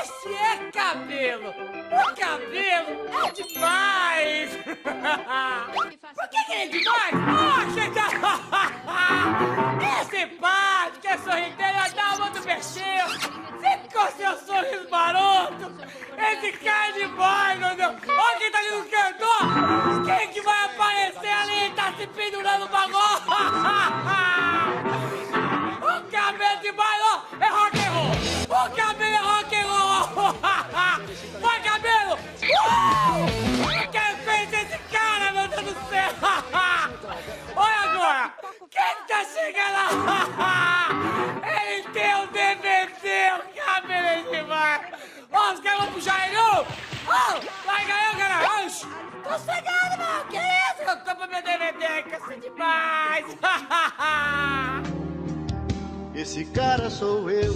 Esse é cabelo! O cabelo é demais! Por que é demais? Poxa, é simpático, é sorridente, dá uma do perfil! Sempre com seu sorriso maroto! Esse cara é demais, meu Deus! Olha quem tá ali no cantor! Quem que vai aparecer ali? Tá se pendurando o bagulho! O cabelo demais, ó! É rock and roll! O cabelo é rock and roll! Vai, cabelo! Quem fez esse cara, meu Deus do céu? Olha agora! Quem tá chegando lá? Ele tem um DVD, o cabelo é demais! Ó, os caras vão puxar ele, ó! Vai ganhar, cara! Tô chegando, mano! Que isso? Eu tô pra meu DVD, que assim demais! Esse cara sou eu.